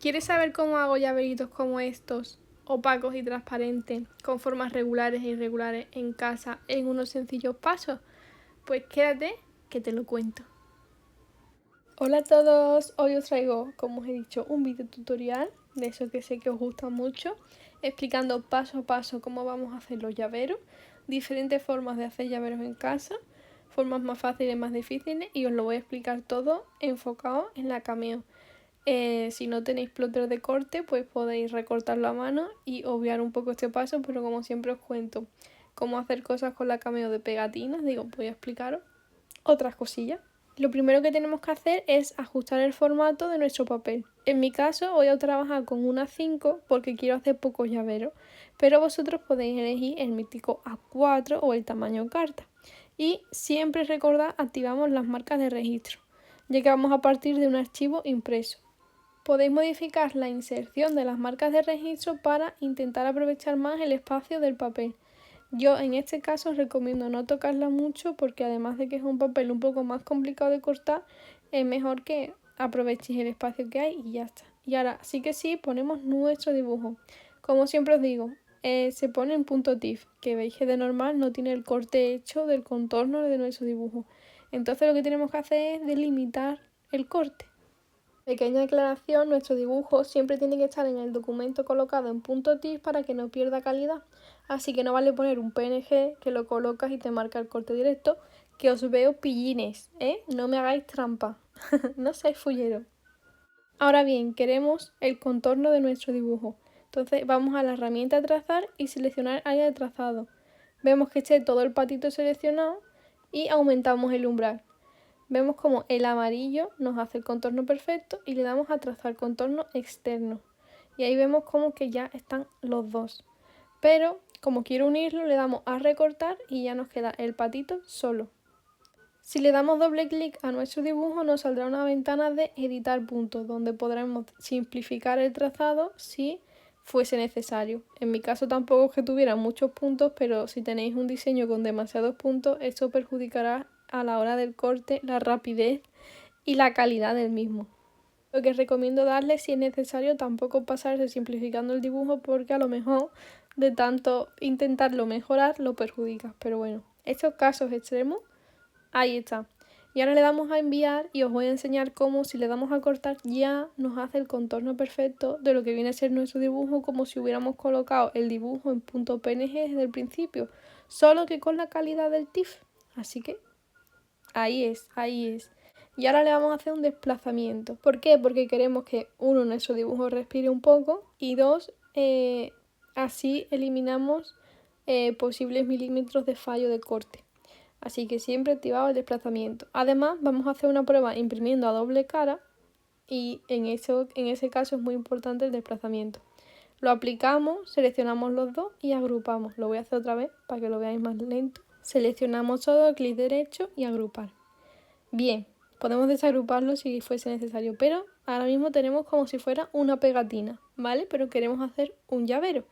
¿Quieres saber cómo hago llaveritos como estos, opacos y transparentes, con formas regulares e irregulares en casa en unos sencillos pasos? Pues quédate que te lo cuento. Hola a todos, hoy os traigo, como os he dicho, un vídeo tutorial, de eso que sé que os gusta mucho, explicando paso a paso cómo vamos a hacer los llaveros, diferentes formas de hacer llaveros en casa, formas más fáciles y más difíciles, y os lo voy a explicar todo enfocado en la cameo. Si no tenéis plotter de corte, pues podéis recortarlo a mano y obviar un poco este paso, pero como siempre os cuento cómo hacer cosas con la cameo de pegatinas, digo, voy a explicaros otras cosillas. Lo primero que tenemos que hacer es ajustar el formato de nuestro papel. En mi caso voy a trabajar con una 5 porque quiero hacer pocos llaveros, pero vosotros podéis elegir el mítico A4 o el tamaño carta. Y siempre recordad, activamos las marcas de registro, ya que vamos a partir de un archivo impreso. Podéis modificar la inserción de las marcas de registro para intentar aprovechar más el espacio del papel. Yo en este caso os recomiendo no tocarla mucho porque además de que es un papel un poco más complicado de cortar, es mejor que aprovechéis el espacio que hay y ya está. Y ahora sí que sí ponemos nuestro dibujo. Como siempre os digo, se pone en punto TIFF, que veis que de normal no tiene el corte hecho del contorno de nuestro dibujo. Entonces lo que tenemos que hacer es delimitar el corte. Pequeña aclaración, nuestro dibujo siempre tiene que estar en el documento colocado en punto .tif para que no pierda calidad. Así que no vale poner un PNG que lo colocas y te marca el corte directo, que os veo pillines, ¿eh? No me hagáis trampa, no seáis fulleros. Ahora bien, queremos el contorno de nuestro dibujo. Entonces vamos a la herramienta trazar y seleccionar área de trazado. Vemos que esté todo el patito seleccionado y aumentamos el umbral. Vemos como el amarillo nos hace el contorno perfecto y le damos a trazar contorno externo. Y ahí vemos como que ya están los dos. Pero como quiero unirlo le damos a recortar y ya nos queda el patito solo. Si le damos doble clic a nuestro dibujo nos saldrá una ventana de editar puntos donde podremos simplificar el trazado si fuese necesario. En mi caso tampoco es que tuviera muchos puntos, pero si tenéis un diseño con demasiados puntos, esto perjudicará a la hora del corte la rapidez y la calidad del mismo. Lo que recomiendo darle, si es necesario, tampoco pasarse simplificando el dibujo porque a lo mejor de tanto intentarlo mejorar lo perjudica. Pero bueno, estos casos extremos, ahí está. Y ahora le damos a enviar y os voy a enseñar cómo si le damos a cortar ya nos hace el contorno perfecto de lo que viene a ser nuestro dibujo, como si hubiéramos colocado el dibujo en punto .png desde el principio, solo que con la calidad del TIFF. Así que ahí es, ahí es. Y ahora le vamos a hacer un desplazamiento. ¿Por qué? Porque queremos que uno, nuestro dibujo respire un poco y dos, así eliminamos posibles milímetros de fallo de corte. Así que siempre activado el desplazamiento. Además vamos a hacer una prueba imprimiendo a doble cara y en ese caso es muy importante el desplazamiento. Lo aplicamos, seleccionamos los dos y agrupamos. Lo voy a hacer otra vez para que lo veáis más lento. Seleccionamos todo, clic derecho y agrupar. Bien, podemos desagruparlo si fuese necesario, pero ahora mismo tenemos como si fuera una pegatina, ¿vale? Pero queremos hacer un llavero.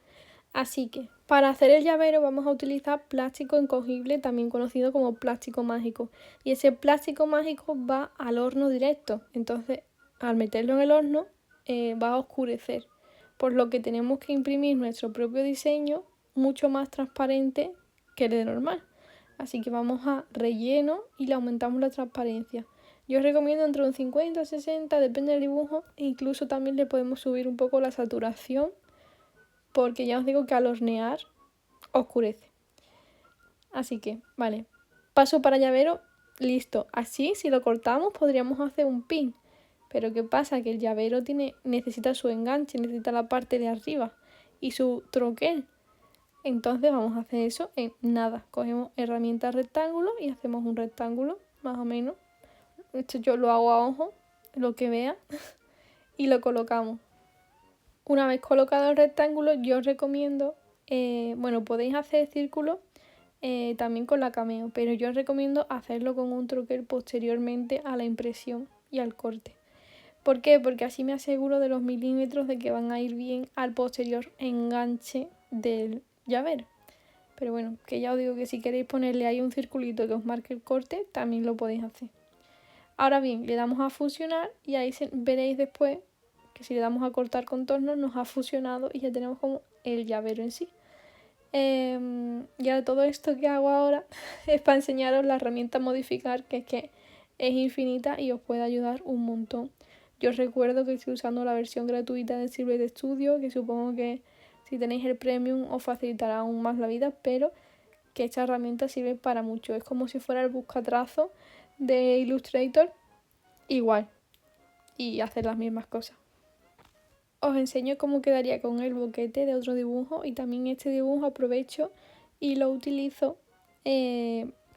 Así que para hacer el llavero vamos a utilizar plástico encogible, también conocido como plástico mágico. Y ese plástico mágico va al horno directo. Entonces, al meterlo en el horno, va a oscurecer. Por lo que tenemos que imprimir nuestro propio diseño mucho más transparente que el de normal. Así que vamos a relleno y le aumentamos la transparencia. Yo os recomiendo entre un 50 o 60, depende del dibujo. Incluso también le podemos subir un poco la saturación, porque ya os digo que al hornear oscurece. Así que, vale, paso para llavero, listo. Así, si lo cortamos, podríamos hacer un pin. Pero ¿qué pasa? Que el llavero necesita su enganche, necesita la parte de arriba y su troquel. Entonces vamos a hacer eso en nada. Cogemos herramienta rectángulo y hacemos un rectángulo, más o menos. Esto yo lo hago a ojo, lo que vea, y lo colocamos. Una vez colocado el rectángulo, yo os recomiendo, podéis hacer círculos también con la cameo, pero yo os recomiendo hacerlo con un troquel posteriormente a la impresión y al corte. ¿Por qué? Porque así me aseguro de los milímetros de que van a ir bien al posterior enganche del llavero. Pero bueno, que ya os digo que si queréis ponerle ahí un circulito que os marque el corte, también lo podéis hacer. Ahora bien, le damos a fusionar y ahí veréis después que si le damos a cortar contorno nos ha fusionado y ya tenemos como el llavero en sí. Y ahora todo esto que hago ahora es para enseñaros la herramienta modificar, que es infinita y os puede ayudar un montón. Yo os recuerdo que estoy usando la versión gratuita de Silhouette Studio, que supongo que si tenéis el premium os facilitará aún más la vida, pero que esta herramienta sirve para mucho. Es como si fuera el buscatrazo de Illustrator, igual, y hacer las mismas cosas. Os enseño cómo quedaría con el boquete de otro dibujo, y también este dibujo aprovecho y lo utilizo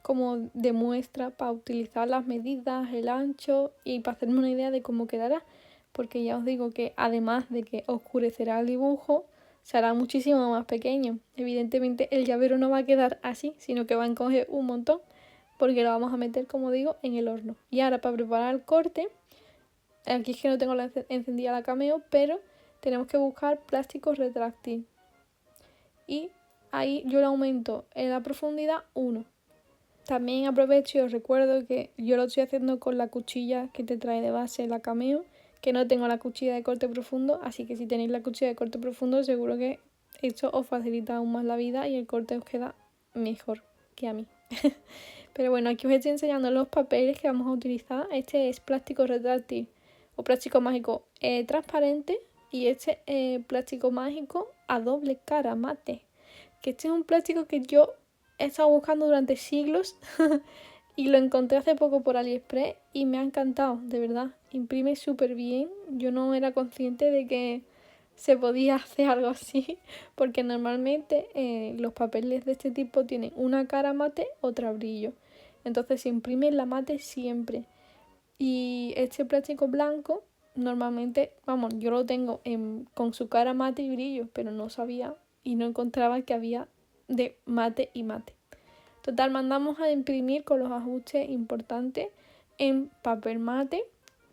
como de muestra para utilizar las medidas, el ancho y para hacerme una idea de cómo quedará, porque ya os digo que además de que oscurecerá el dibujo, se hará muchísimo más pequeño. Evidentemente el llavero no va a quedar así, sino que va a encoger un montón, porque lo vamos a meter, como digo, en el horno. Y ahora para preparar el corte, aquí es que no tengo encendida la Cameo, pero tenemos que buscar plástico retráctil. Y ahí yo lo aumento en la profundidad 1. También aprovecho y os recuerdo que yo lo estoy haciendo con la cuchilla que te trae de base la Cameo, que no tengo la cuchilla de corte profundo, así que si tenéis la cuchilla de corte profundo seguro que esto os facilita aún más la vida y el corte os queda mejor que a mí. Pero bueno, aquí os estoy enseñando los papeles que vamos a utilizar. Este es plástico retráctil o plástico mágico transparente, y este plástico mágico a doble cara mate, que este es un plástico que yo he estado buscando durante siglos y lo encontré hace poco por AliExpress y me ha encantado, de verdad. Imprime súper bien. Yo no era consciente de que se podía hacer algo así, porque normalmente los papeles de este tipo tienen una cara mate, otra brillo. Entonces se imprime la mate siempre. Y este plástico blanco, normalmente, vamos, yo lo tengo con su cara mate y brillo, pero no sabía y no encontraba que había de mate y mate. Total, mandamos a imprimir con los ajustes importantes en papel mate,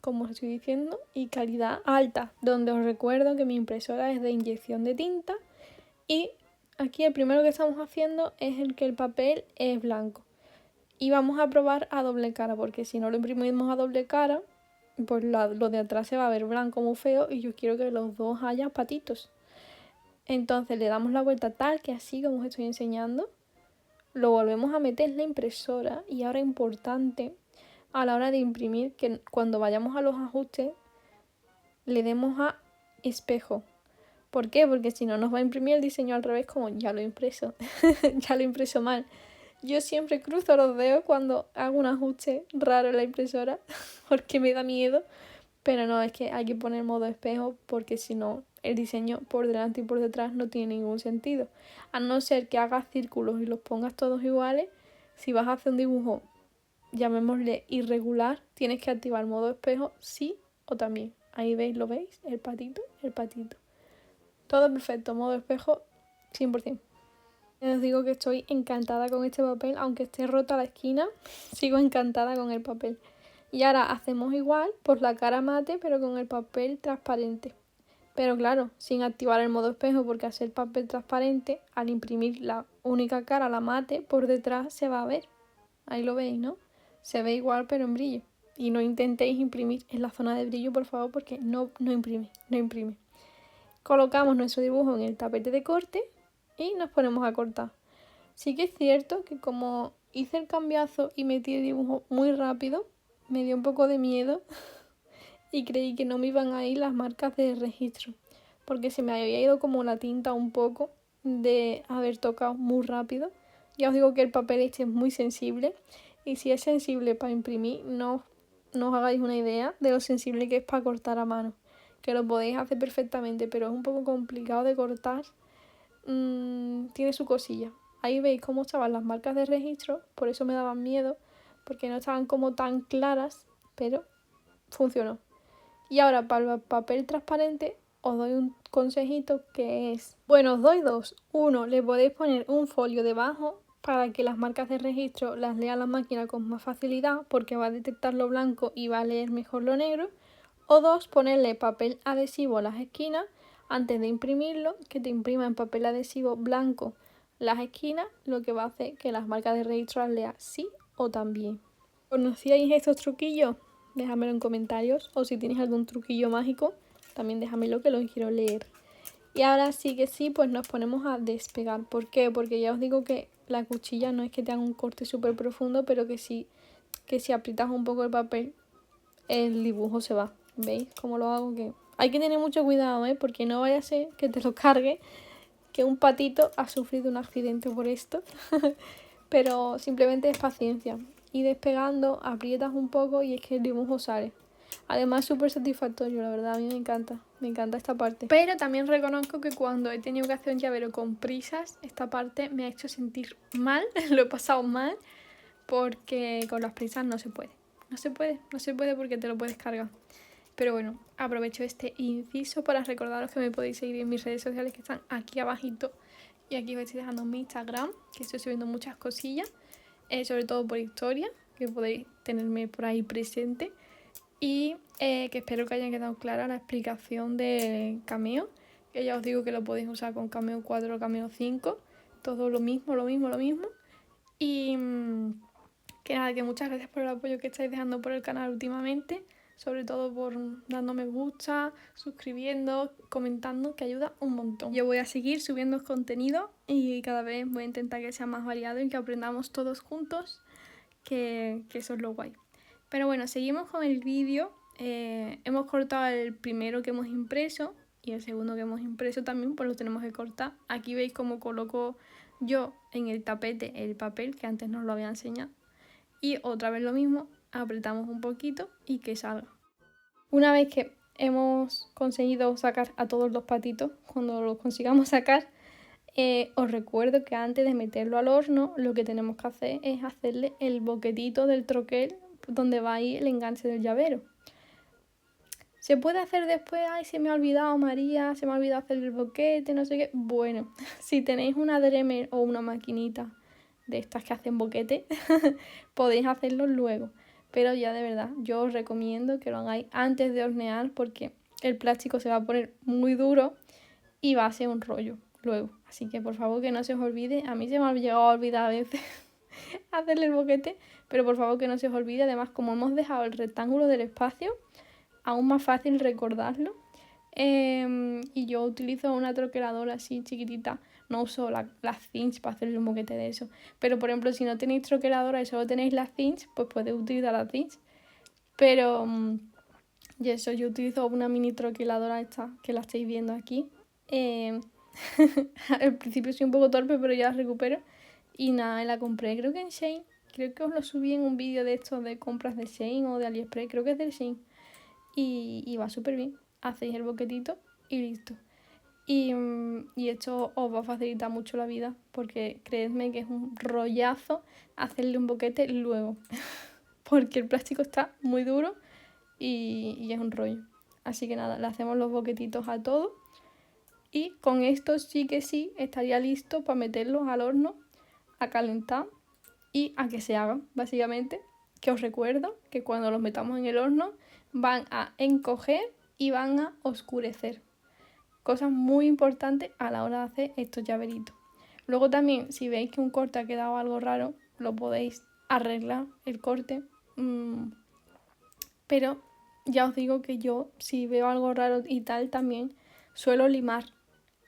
como os estoy diciendo, y calidad alta, donde os recuerdo que mi impresora es de inyección de tinta, y aquí el primero que estamos haciendo es el que el papel es blanco. Y vamos a probar a doble cara, porque si no lo imprimimos a doble cara, pues lo de atrás se va a ver blanco muy feo y yo quiero que los dos haya patitos. Entonces le damos la vuelta tal que así como os estoy enseñando, lo volvemos a meter en la impresora. Y ahora importante a la hora de imprimir que cuando vayamos a los ajustes le demos a espejo. ¿Por qué? Porque si no nos va a imprimir el diseño al revés, como ya lo he impreso, ya lo he impreso mal. Yo siempre cruzo los dedos cuando hago un ajuste raro en la impresora porque me da miedo, pero no, es que hay que poner modo espejo porque si no el diseño por delante y por detrás no tiene ningún sentido. A no ser que hagas círculos y los pongas todos iguales, si vas a hacer un dibujo, llamémosle irregular, tienes que activar modo espejo sí o también. Ahí veis, ¿lo veis? El patito, el patito. Todo perfecto, modo espejo 100%. Os digo que estoy encantada con este papel, aunque esté rota la esquina, sigo encantada con el papel. Y ahora hacemos igual por la cara mate, pero con el papel transparente. Pero claro, sin activar el modo espejo, porque al ser papel transparente, al imprimir la única cara, la mate, por detrás se va a ver. Ahí lo veis, ¿no? Se ve igual, pero en brillo. Y no intentéis imprimir en la zona de brillo, por favor, porque no imprime, no imprime. Colocamos nuestro dibujo en el tapete de corte y nos ponemos a cortar. Sí que es cierto que como hice el cambiazo y metí el dibujo muy rápido, me dio un poco de miedo y creí que no me iban a ir las marcas de registro, porque se me había ido como la tinta un poco de haber tocado muy rápido. Ya os digo que el papel este es muy sensible, y si es sensible para imprimir, no os hagáis una idea de lo sensible que es para cortar a mano, que lo podéis hacer perfectamente, pero es un poco complicado de cortar. Tiene su cosilla. Ahí veis cómo estaban las marcas de registro, por eso me daban miedo, porque no estaban como tan claras, pero funcionó. Y ahora para el papel transparente os doy un consejito, que es, bueno, os doy dos. Uno, le podéis poner un folio debajo para que las marcas de registro las lea la máquina con más facilidad, porque va a detectar lo blanco y va a leer mejor lo negro. O dos, ponerle papel adhesivo a las esquinas antes de imprimirlo, que te imprima en papel adhesivo blanco las esquinas, lo que va a hacer que las marcas de registro las lea sí o también. ¿Conocíais estos truquillos? Déjamelo en comentarios, o si tienes algún truquillo mágico, También déjamelo que lo quiero leer. Y ahora sí que sí, pues nos ponemos a despegar. ¿Por qué? Porque ya os digo que la cuchilla no es que te haga un corte súper profundo, pero que sí, que si aprietas un poco el papel, el dibujo se va. ¿Veis cómo lo hago? Que hay que tener mucho cuidado, ¿eh? Porque no vaya a ser que te lo cargue, que un patito ha sufrido un accidente por esto. Pero simplemente es paciencia. Y despegando, aprietas un poco y es que el dibujo sale. Además, súper satisfactorio, la verdad, a mí me encanta esta parte. Pero también reconozco que cuando he tenido que hacer un llavero con prisas, esta parte me ha hecho sentir mal, lo he pasado mal, porque con las prisas no se puede. No se puede porque te lo puedes cargar. Pero bueno, aprovecho este inciso para recordaros que me podéis seguir en mis redes sociales que están aquí abajito. Y aquí os estoy dejando mi Instagram, que estoy subiendo muchas cosillas, sobre todo por historia, que podéis tenerme por ahí presente. Y que espero que haya quedado clara la explicación de Cameo, que ya os digo que lo podéis usar con Cameo 4 o Cameo 5, todo lo mismo. Y que nada, que muchas gracias por el apoyo que estáis dejando por el canal últimamente, sobre todo por dando me gusta, suscribiendo, comentando, que ayuda un montón. Yo voy a seguir subiendo contenido y cada vez voy a intentar que sea más variado y que aprendamos todos juntos, que eso es lo guay. Pero bueno, seguimos con el vídeo. Hemos cortado el primero que hemos impreso y el segundo que hemos impreso también, pues lo tenemos que cortar. Aquí veis cómo coloco yo en el tapete el papel, que antes no os lo había enseñado. Y otra vez lo mismo, apretamos un poquito y que salga. Una vez que hemos conseguido sacar a todos los patitos, cuando los consigamos sacar, os recuerdo que antes de meterlo al horno, lo que tenemos que hacer es hacerle el boquetito del troquel donde va ahí el enganche del llavero. ¿Se puede hacer después? Ay, se me ha olvidado, María, se me ha olvidado hacer el boquete, no sé qué. Bueno, si tenéis una Dremel o una maquinita de estas que hacen boquete, podéis hacerlo luego. Pero ya de verdad, yo os recomiendo que lo hagáis antes de hornear porque el plástico se va a poner muy duro y va a ser un rollo luego. Así que por favor que no se os olvide. A mí se me ha llegado a olvidar a veces hacerle el boquete, pero por favor que no se os olvide. Además, como hemos dejado el rectángulo del espacio, aún más fácil recordarlo. Y yo utilizo una troqueladora así chiquitita, no uso las cinch para hacerle un boquete de eso, pero por ejemplo si no tenéis troqueladora y solo tenéis las cinch, pues podéis utilizar las cinch, pero y eso, yo utilizo una mini troqueladora esta que la estáis viendo aquí. Al principio soy un poco torpe, pero ya la recupero y nada, la compré creo que en Shein, creo que os lo subí en un vídeo de estos de compras de Shein o de AliExpress, creo que es del Shein. Y va súper bien. Hacéis el boquetito y listo. Y esto os va a facilitar mucho la vida porque creedme que es un rollazo hacerle un boquete luego. Porque el plástico está muy duro y es un rollo. Así que nada, le hacemos los boquetitos a todo. Y con esto sí que sí estaría listo para meterlos al horno a calentar y a que se hagan, básicamente. Que os recuerdo que cuando los metamos en el horno van a encoger y van a oscurecer. Cosas muy importantes a la hora de hacer estos llaveritos. Luego también, si veis que un corte ha quedado algo raro, lo podéis arreglar el corte. Pero ya os digo que yo, si veo algo raro y tal, también suelo limar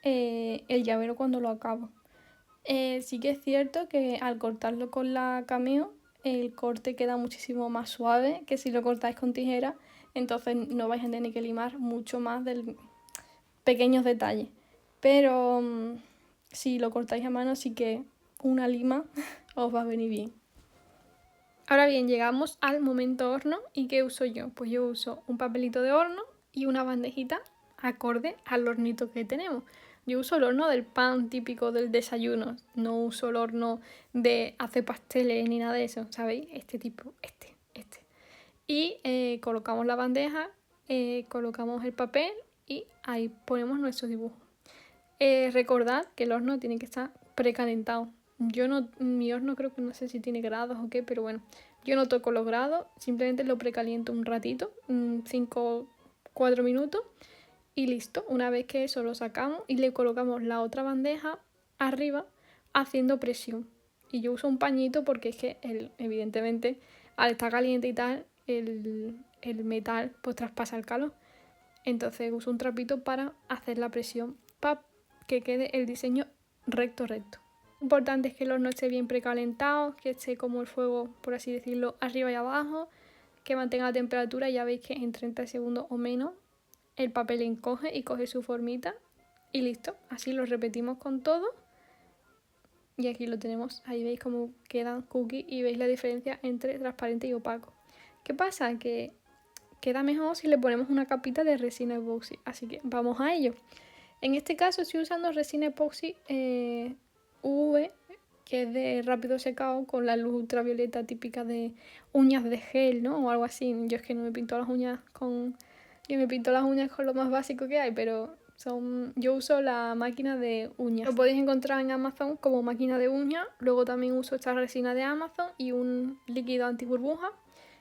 el llavero cuando lo acabo. Sí que es cierto que al cortarlo con la Cameo, el corte queda muchísimo más suave que si lo cortáis con tijera, entonces no vais a tener que limar mucho más de pequeños detalles. Pero si lo cortáis a mano, sí que una lima os va a venir bien. Ahora bien, llegamos al momento horno. ¿Y qué uso yo? Pues yo uso un papelito de horno y una bandejita acorde al hornito que tenemos. Yo uso el horno del pan típico del desayuno, no uso el horno de hacer pasteles ni nada de eso, ¿sabéis? Este tipo, este. Y colocamos la bandeja, colocamos el papel y ahí ponemos nuestro dibujo. Recordad que el horno tiene que estar precalentado. Yo no, mi horno creo que no sé si tiene grados o qué, pero bueno, yo no toco los grados, simplemente lo precaliento un ratito, 5-4 minutos. Y listo, una vez que eso lo sacamos y le colocamos la otra bandeja arriba haciendo presión. Y yo uso un pañito porque es que evidentemente al estar caliente y tal, el metal pues traspasa el calor. Entonces uso un trapito para hacer la presión, para que quede el diseño recto. Lo importante es que el horno esté bien precalentado, que esté como el fuego, por así decirlo, arriba y abajo, que mantenga la temperatura. Ya veis que en 30 segundos o menos el papel encoge y coge su formita y listo. Así lo repetimos con todo. Y aquí lo tenemos, ahí veis cómo quedan cookies y veis la diferencia entre transparente y opaco. ¿Qué pasa? Que queda mejor si le ponemos una capita de resina epoxi, así que vamos a ello. En este caso estoy usando resina epoxi UV, que es de rápido secado, con la luz ultravioleta típica de uñas de gel, ¿no? O algo así. Yo es que no me pinto las uñas con... Yo me pinto las uñas con lo más básico que hay, pero yo uso la máquina de uñas. Lo podéis encontrar en Amazon como máquina de uñas. Luego también uso esta resina de Amazon y un líquido antiburbuja.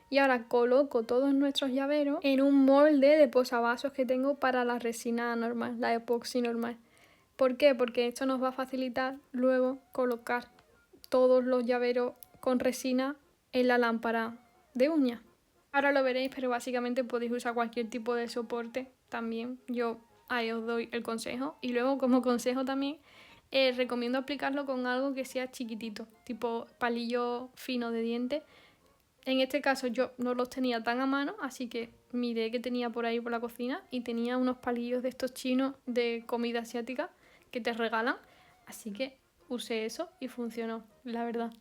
Y ahora coloco todos nuestros llaveros en un molde de posavasos que tengo para la resina normal, la epoxi normal. ¿Por qué? Porque esto nos va a facilitar luego colocar todos los llaveros con resina en la lámpara de uñas. Ahora lo veréis, pero básicamente podéis usar cualquier tipo de soporte también. Yo ahí os doy el consejo. Y luego como consejo también recomiendo aplicarlo con algo que sea chiquitito, tipo palillo fino de dientes. En este caso yo no los tenía tan a mano, así que miré que tenía por ahí por la cocina y tenía unos palillos de estos chinos de comida asiática que te regalan, así que usé eso y funcionó, la verdad.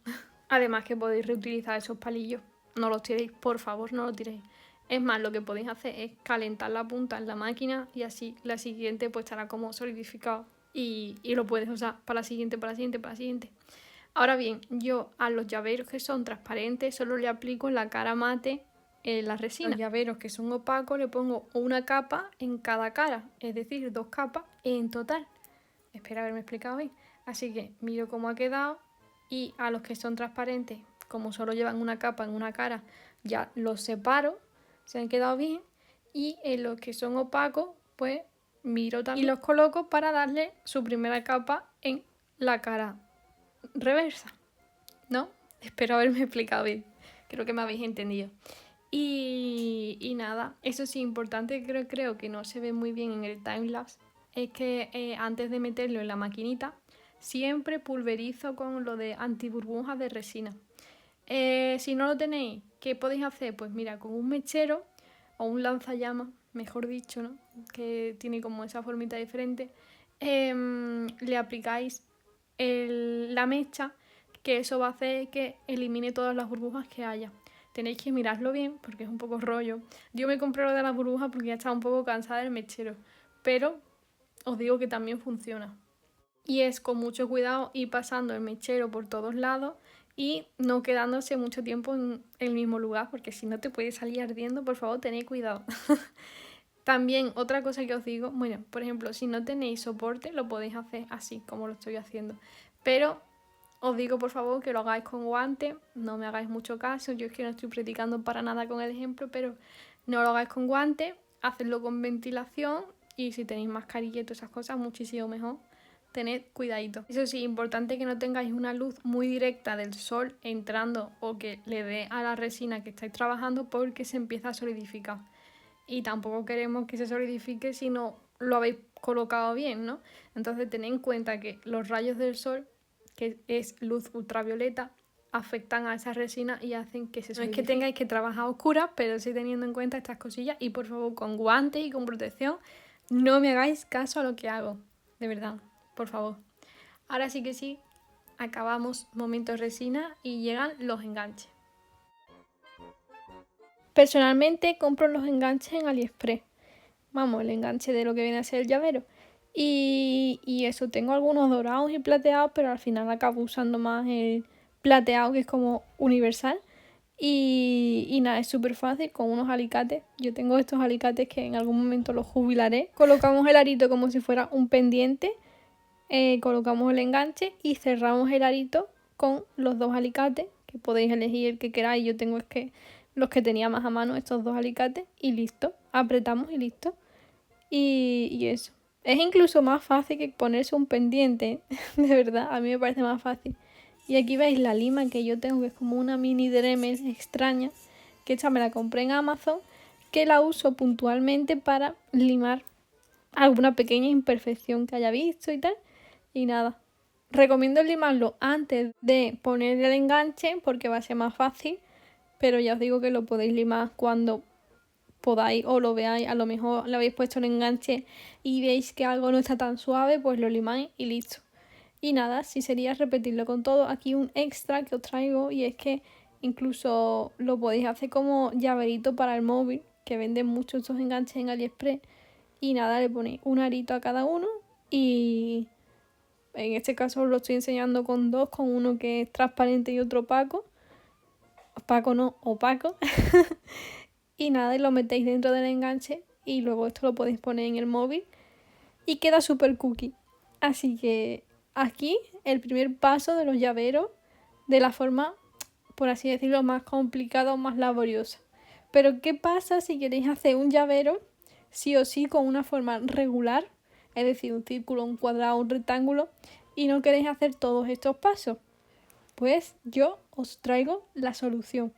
Además que podéis reutilizar esos palillos, no los tiréis, por favor, no los tiréis. Es más, lo que podéis hacer es calentar la punta en la máquina y así la siguiente pues estará como solidificado y lo puedes usar para la siguiente, para la siguiente, para la siguiente. Ahora bien, yo a los llaveros que son transparentes solo le aplico en la cara mate la resina. A los llaveros que son opacos le pongo una capa en cada cara, es decir, 2 capas en total. Espero haberme explicado bien. Así que miro cómo ha quedado y a los que son transparentes, como solo llevan una capa en una cara, ya los separo, se han quedado bien. Y en los que son opacos, pues miro también y los coloco para darle su primera capa en la cara reversa, ¿no? Espero haberme explicado bien. Creo que me habéis entendido. Y nada, eso sí, importante, creo que no se ve muy bien en el timelapse, es que antes de meterlo en la maquinita, siempre pulverizo con lo de antiburbujas de resina. Si no lo tenéis, ¿qué podéis hacer? Pues mira, con un mechero o un lanzallamas, mejor dicho, ¿no? Que tiene como esa formita diferente, le aplicáis la mecha, que eso va a hacer que elimine todas las burbujas que haya. Tenéis que mirarlo bien porque es un poco rollo. Yo me compré lo de las burbujas porque ya estaba un poco cansada del mechero, pero os digo que también funciona. Y es con mucho cuidado ir pasando el mechero por todos lados y no quedándose mucho tiempo en el mismo lugar, porque si no te puede salir ardiendo. Por favor, tened cuidado. También otra cosa que os digo, bueno, por ejemplo, si no tenéis soporte lo podéis hacer así como lo estoy haciendo, pero os digo por favor que lo hagáis con guantes, no me hagáis mucho caso, yo es que no estoy practicando para nada con el ejemplo, pero no lo hagáis con guantes, hacedlo con ventilación y si tenéis mascarilla y todas esas cosas muchísimo mejor, tened cuidadito. Eso sí, importante que no tengáis una luz muy directa del sol entrando o que le dé a la resina que estáis trabajando porque se empieza a solidificar. Y tampoco queremos que se solidifique si no lo habéis colocado bien, ¿no? Entonces tened en cuenta que los rayos del sol, que es luz ultravioleta, afectan a esa resina y hacen que se solidifique. No es que tengáis que trabajar a oscuras, pero sí teniendo en cuenta estas cosillas y por favor con guantes y con protección, no me hagáis caso a lo que hago, de verdad, por favor. Ahora sí que sí, acabamos momentos resina y llegan los enganches. Personalmente compro los enganches en AliExpress. Vamos, el enganche de lo que viene a ser el llavero. Y eso, tengo algunos dorados y plateados, pero al final acabo usando más el plateado, que es como universal. Y nada, es súper fácil con unos alicates. Yo tengo estos alicates que en algún momento los jubilaré. Colocamos el arito como si fuera un pendiente. Colocamos el enganche y cerramos el arito con los 2 alicates, que podéis elegir el que queráis. Yo tengo los que tenía más a mano, estos 2 alicates, y listo. Apretamos y listo. Y eso. Es incluso más fácil que ponerse un pendiente, de verdad, a mí me parece más fácil. Y aquí veis la lima que yo tengo, que es como una mini Dremel extraña, que esta me la compré en Amazon, que la uso puntualmente para limar alguna pequeña imperfección que haya visto y tal. Y nada, recomiendo limarlo antes de poner el enganche porque va a ser más fácil, pero ya os digo que lo podéis limar cuando podáis o lo veáis. A lo mejor le habéis puesto el enganche y veis que algo no está tan suave, pues lo limáis y listo. Y nada, sí sería repetirlo con todo. Aquí un extra que os traigo, y es que incluso lo podéis hacer como llaverito para el móvil, que venden mucho estos enganches en AliExpress. Y nada, le ponéis un arito a cada uno, y en este caso os lo estoy enseñando con dos, con uno que es transparente y otro opaco. Opaco no, opaco. Y nada, y lo metéis dentro del enganche y luego esto lo podéis poner en el móvil y queda súper cookie. Así que aquí el primer paso de los llaveros de la forma, por así decirlo, más complicada o más laboriosa. Pero ¿qué pasa si queréis hacer un llavero sí o sí con una forma regular? Es decir, un círculo, un cuadrado, un rectángulo, y no queréis hacer todos estos pasos. Pues yo os traigo la solución.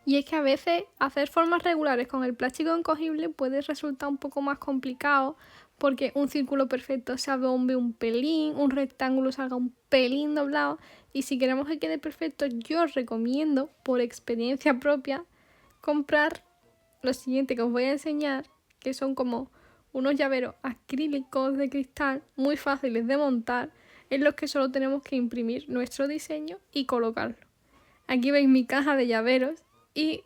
Y es que a veces hacer formas regulares con el plástico encogible puede resultar un poco más complicado, porque un círculo perfecto se abombe un pelín, un rectángulo salga un pelín doblado, y si queremos que quede perfecto, yo os recomiendo, por experiencia propia, comprar lo siguiente que os voy a enseñar, que son como unos llaveros acrílicos de cristal muy fáciles de montar, en los que solo tenemos que imprimir nuestro diseño y colocarlo. Aquí veis mi caja de llaveros y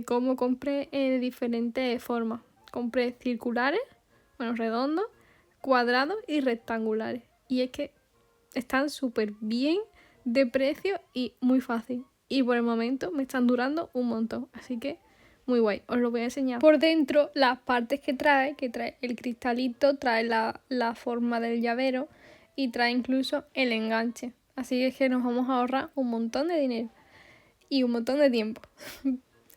cómo compré de diferentes formas. Compré circulares, bueno, redondos, cuadrados y rectangulares. Y es que están súper bien de precio y muy fácil. Y por el momento me están durando un montón. Así que muy guay. Os lo voy a enseñar. Por dentro, las partes que trae el cristalito, trae la forma del llavero y trae incluso el enganche. Así que nos vamos a ahorrar un montón de dinero y un montón de tiempo.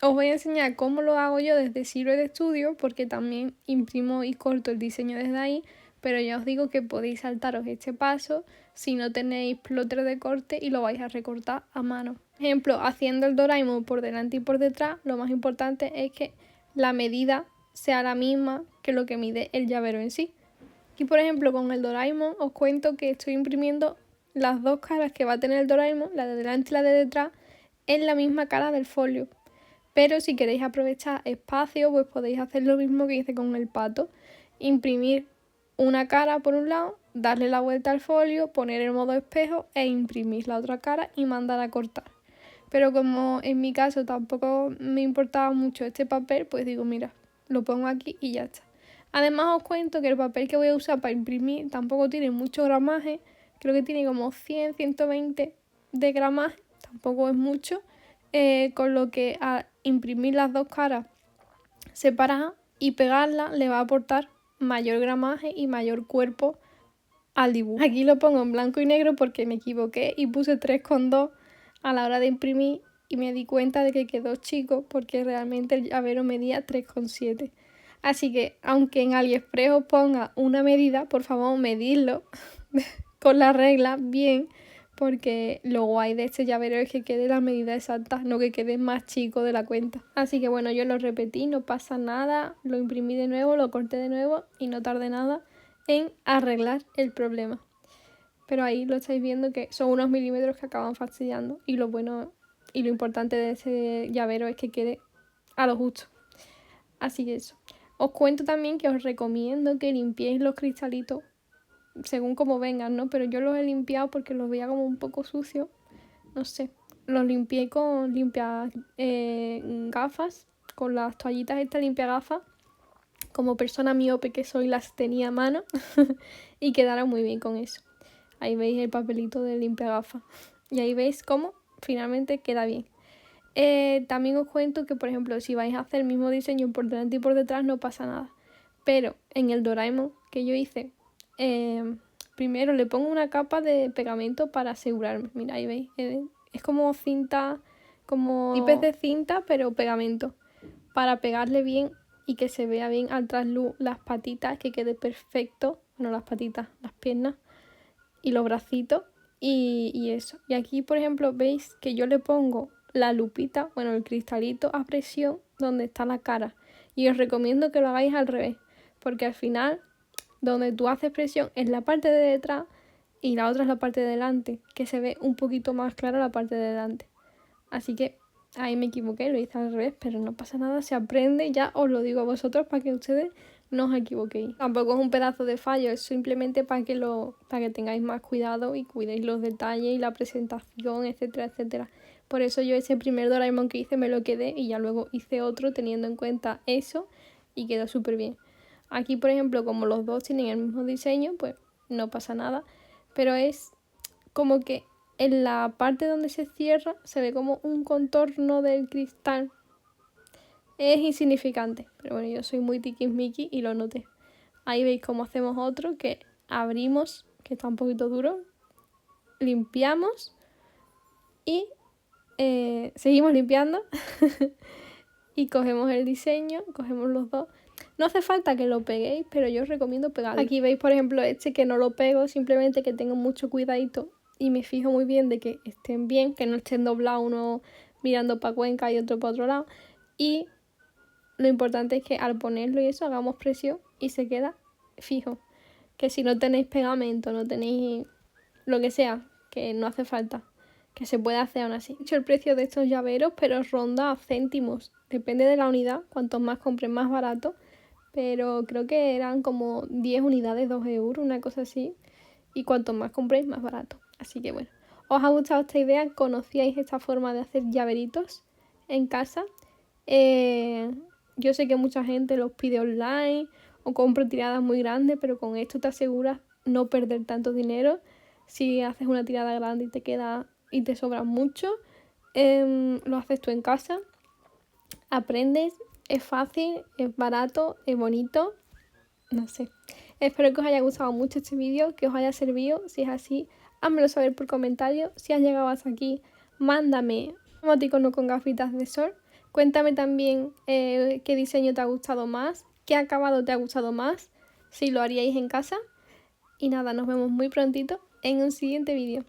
Os voy a enseñar cómo lo hago yo desde Silhouette Studio, porque también imprimo y corto el diseño desde ahí, pero ya os digo que podéis saltaros este paso si no tenéis plotter de corte y lo vais a recortar a mano. Por ejemplo, haciendo el Doraemon por delante y por detrás, lo más importante es que la medida sea la misma que lo que mide el llavero en sí. Aquí, por ejemplo, con el Doraemon os cuento que estoy imprimiendo las dos caras que va a tener el Doraemon, la de delante y la de detrás, en la misma cara del folio. Pero si queréis aprovechar espacio, pues podéis hacer lo mismo que hice con el pato. Imprimir una cara por un lado, darle la vuelta al folio, poner el modo espejo e imprimir la otra cara y mandar a cortar. Pero como en mi caso tampoco me importaba mucho este papel, pues digo, mira, lo pongo aquí y ya está. Además os cuento que el papel que voy a usar para imprimir tampoco tiene mucho gramaje. Creo que tiene como 100, 120 de gramaje, tampoco es mucho. Con lo que a imprimir las dos caras separadas y pegarlas le va a aportar mayor gramaje y mayor cuerpo al dibujo. Aquí lo pongo en blanco y negro porque me equivoqué y puse 3,2 a la hora de imprimir y me di cuenta de que quedó chico porque realmente el llavero medía 3,7. Así que aunque en AliExpress os ponga una medida, por favor medidlo con la regla bien, porque lo guay de este llavero es que quede la medida exacta, no que quede más chico de la cuenta. Así que bueno, yo lo repetí, no pasa nada, lo imprimí de nuevo, lo corté de nuevo y no tardé nada en arreglar el problema. Pero ahí lo estáis viendo que son unos milímetros que acaban fastidiando, y lo bueno y lo importante de ese llavero es que quede a lo justo. Así que eso. Os cuento también que os recomiendo que limpiéis los cristalitos según como vengan, ¿no? Pero yo los he limpiado porque los veía como un poco sucios, no sé. Los limpié con gafas, con las toallitas estas limpia gafas. Como persona miope que soy, las tenía a mano y quedaron muy bien con eso. Ahí veis el papelito de limpia gafas y ahí veis cómo finalmente queda bien. También os cuento que, por ejemplo, si vais a hacer el mismo diseño por delante y por detrás no pasa nada. Pero en el Doraemon que yo hice, primero le pongo una capa de pegamento para asegurarme. Mira, ahí veis, es como cinta, como tipos de cinta, pero pegamento, para pegarle bien y que se vea bien al trasluz las patitas, que quede perfecto. Bueno, las patitas, las piernas y los bracitos y eso. Y aquí, por ejemplo, veis que yo le pongo la lupita, bueno, el cristalito a presión donde está la cara. Y os recomiendo que lo hagáis al revés, porque al final donde tú haces presión es la parte de detrás y la otra es la parte de delante, que se ve un poquito más clara la parte de delante. Así que ahí me equivoqué, lo hice al revés, pero no pasa nada, se aprende, ya os lo digo a vosotros para que ustedes no os equivoquéis. Tampoco es un pedazo de fallo, es simplemente para que tengáis más cuidado y cuidéis los detalles y la presentación, etcétera, etcétera. Por eso yo ese primer Doraemon que hice me lo quedé y ya luego hice otro teniendo en cuenta eso y quedó súper bien. Aquí, por ejemplo, como los dos tienen el mismo diseño, pues no pasa nada, pero es como que en la parte donde se cierra se ve como un contorno del cristal. Es insignificante, pero bueno, yo soy muy tiquismiqui y lo noté. Ahí veis cómo hacemos otro, que abrimos, que está un poquito duro, limpiamos y seguimos limpiando y cogemos el diseño, cogemos los dos. No hace falta que lo peguéis, pero yo os recomiendo pegarlo. Aquí veis, por ejemplo, este que no lo pego, simplemente que tengo mucho cuidadito y me fijo muy bien de que estén bien, que no estén doblados uno mirando para Cuenca y otro para otro lado. Y lo importante es que al ponerlo y eso hagamos presión y se queda fijo. Que si no tenéis pegamento, no tenéis lo que sea, que no hace falta, que se puede hacer aún así. He dicho el precio de estos llaveros, pero ronda a céntimos. Depende de la unidad, cuantos más compren más barato. Pero creo que eran como 10 unidades, 2 euros, una cosa así. Y cuanto más compréis, más barato. Así que bueno, ¿os ha gustado esta idea? ¿Conocíais esta forma de hacer llaveritos en casa? Yo sé que mucha gente los pide online o compra tiradas muy grandes, pero con esto te aseguras no perder tanto dinero. Si haces una tirada grande y te queda y te sobra mucho, lo haces tú en casa, aprendes. Es fácil, es barato, es bonito, no sé. Espero que os haya gustado mucho este vídeo, que os haya servido. Si es así, házmelo saber por comentario. Si has llegado hasta aquí, mándame un emoticono con gafitas de sol. Cuéntame también qué diseño te ha gustado más, qué acabado te ha gustado más, si lo haríais en casa. Y nada, nos vemos muy prontito en un siguiente vídeo.